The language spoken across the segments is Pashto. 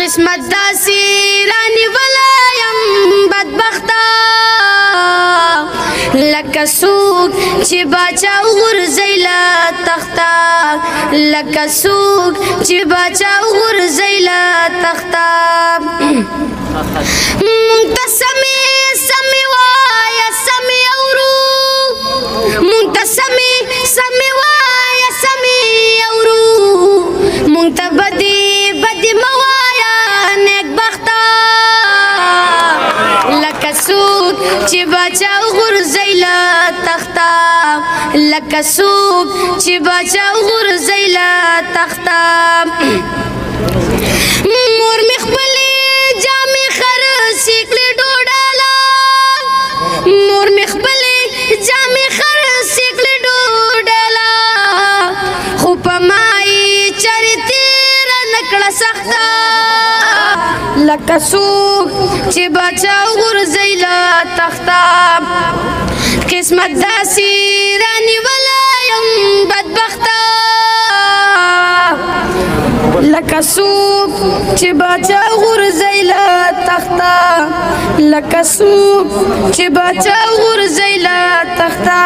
قسمت داسې رانیولی یم بدبخته لکه څوک چې باچا وغورځوي له تخته لکه څوک چې باچا وغورځوي له تخته مونږ ته سمې وایه سمې اورو مونږ ته سمې وایه سمې اورو مونږ ته بدې مه وایه نیکبخته لکه څوک چې باچا وغورځوي له تخته لکه څوک چې باچا وغورځوي له تخته مور مې خپلې جامې خرڅې کړې ډوډاله مور مې خپلې جامې خرڅې کړې ډوډاله خو په ما یې چارې تېره نه کړه سخته لکه څوک چې باچا وغورځوي له تخته قسمت داسې رانیولی یم بدبخته لکه څوک چې باچا وغورځوي له تخته لکه څوک چې باچا وغورځوي له تخته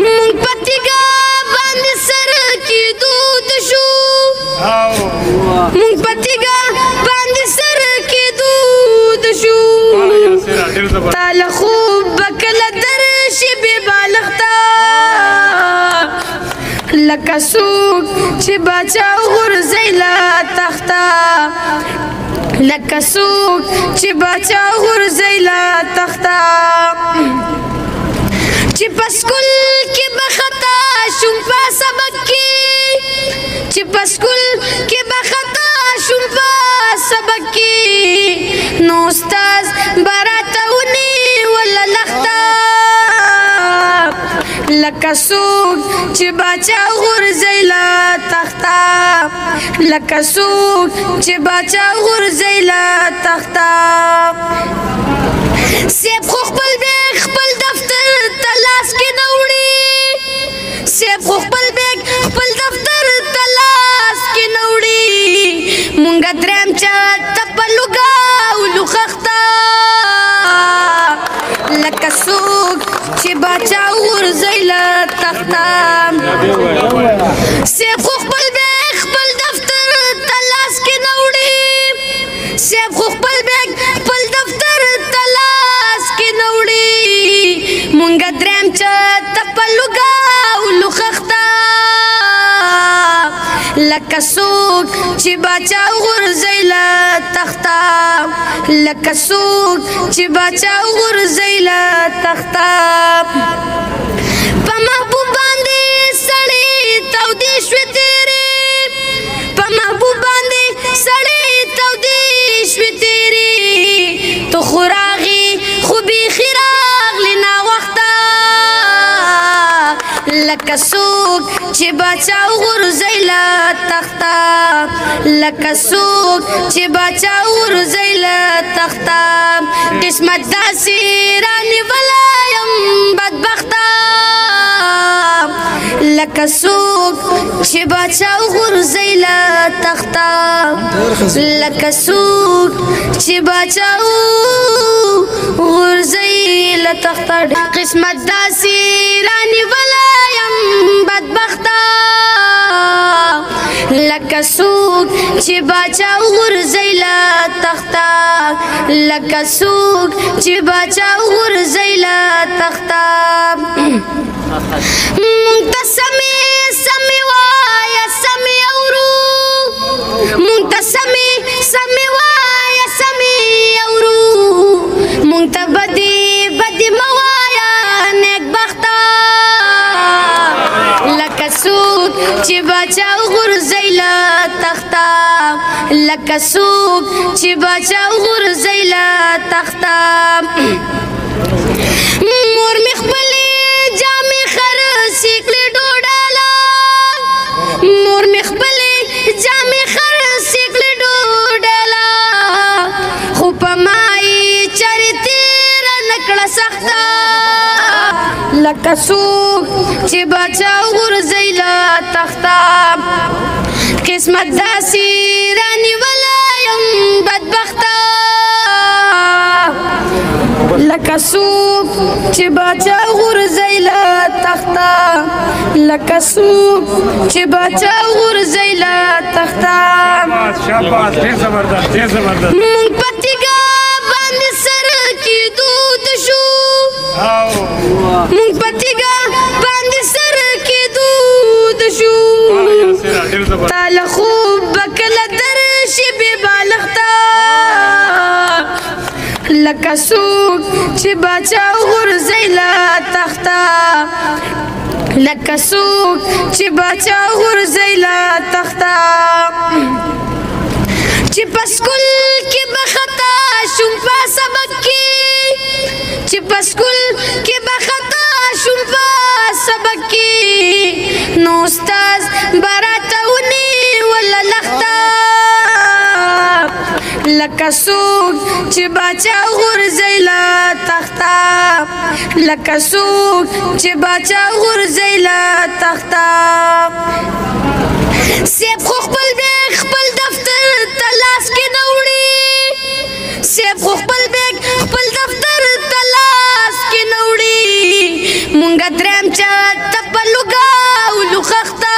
مونږ په تیږه باندې سر کېدود شو مونږ په تیږه باندې سر کېدود شو تا له خوب به کله درشي بې بالښته لکه څوک چې باچا وغورځوي له تخته لکه څوک چې باچا وغورځوي له تخته چې په سکول کې به خطا شوم په سبق کې چې په سکول کې به خطا شوم په سبق کې نو استاد به راته ونیوله لښته لکه څوک چې باچا وغورځوي له تخته لکه څوک چې باچا وغورځوي له تخته سیب خو خپل بیگ خپل دفتر ته لاس کې نه وړي سیب خو خپل بیگ خپل دفتر ته لاس کې نه وړي مونږه درېیم چت ته په لوګاولو خښته لکه څوک چې باچا وغورځوي له تخته سیب خو خپل بیگ خپل دفتر ته لاس کې نه وړي سیب خو خپل بیگ خپل دفتر ته لاس کې نه وړي مونږه درېیم چت ته په لوګاولو خښته لکه څوک چې باچا وغورځوي له تخته لکه څوک چې باچا وغورځوي له تخته په محبوب باندې سړې تودې شوې تېرې په محبوب باندې سړې تودې شوې تېرې تو خو راغې خو بیخي راغلې ناوخته لکه څوک چې باچا وغورځوي له تخته لکه څوک چې باچا وغورځوي له تخته قسمت داسې رانیولی یم بدبخته لکه څوک چې باچا وغورځوي له تخته لکه څوک چې باچا وغورځوي له تخته قسمت داسې رانیولی یم بدبخته لکه څوک چې باچا وغورځوي له تخته لکه څوک چې باچا وغورځوي له تخته مونږ ته سمې وایه سمې اورو مونږ ته سمې وایه سمې اورو مونږ ته بدې مه وایه نیکبخته لکه څوک چې باچا وغورځوي له تخته لکه څوک چې باچا وغورځوي له تخته مور مې خپلې جامې خرڅې کړې ډوډاله مور مې خپلې جامې خرڅې کړې ډوډاله خو په ما یې چارې تېره نه کړه سخته لکه څوک چې باچا وغورځوي له تخته قسمت داسې رانیولی یم بدبخته لکه څوک چې باچا غورځوي له تخته لکه څوک چې باچا غورځوي له تخته مونږ په تیږه باندې سر کېدود شو مونږ په تیږه باندې سر کېدود شو تا له خوب به کله درشي بې بالښته لکه څوک چې باچا غورځوي له تخته لکه څوک چې باچا غورځوي له تخته چې په سکول کې به خطا شوم په سبق کې چې په سکول کې به خطا شوم په سبق کې نو استاد به راته ونیوله لخته لکه څوک چې باچا غورځوي له تخته لکه څوک چې باچا غورځوي له تخته سیب خو خپل بیگ خپل دفتر ته لاس کې نه وړي سیب خو خپل بیگ خپل دفتر ته لاس کې نه وړي مونږ درېیم چت ته په لوګاولو خښته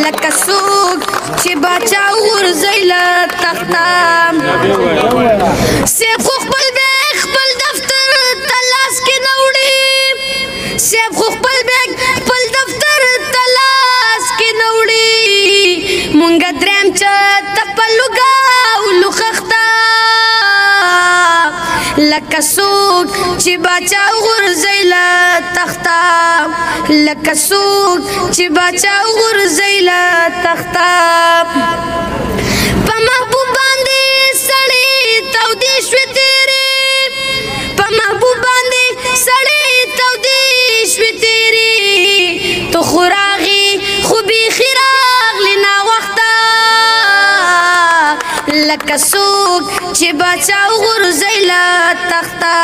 لکه څوک چې باچا غورځوي له تخته سیب خو خپل بیگ خپل دفتر ته لاس کې نه وړي سیب خو خپل بیگ خپل دفتر ته لاس کې نه وړي مونږ درېیم چت ته په لوګاولو خښته لکه څوک چې باچا غورځوي له تخته لکه څوک چې باچا غورځوي له تخته په محبوب باندې سړې تودې شوې تېرې په محبوب باندې سړې تودې شوې تېرې تو خو راغې خو بیخي راغلې ناوخته لکه څوک چې باچا غورځوي له تخته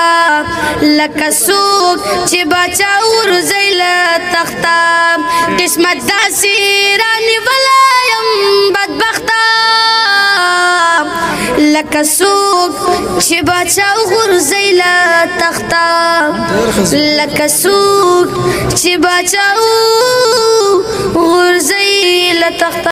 لکه څوک چې باچا غورځوي له تخته قسمت داسې رانیولی یم بدبخته لکه څوک چې باچا غورځوي له تخته لکه څوک چې باچا غورځوي له تخته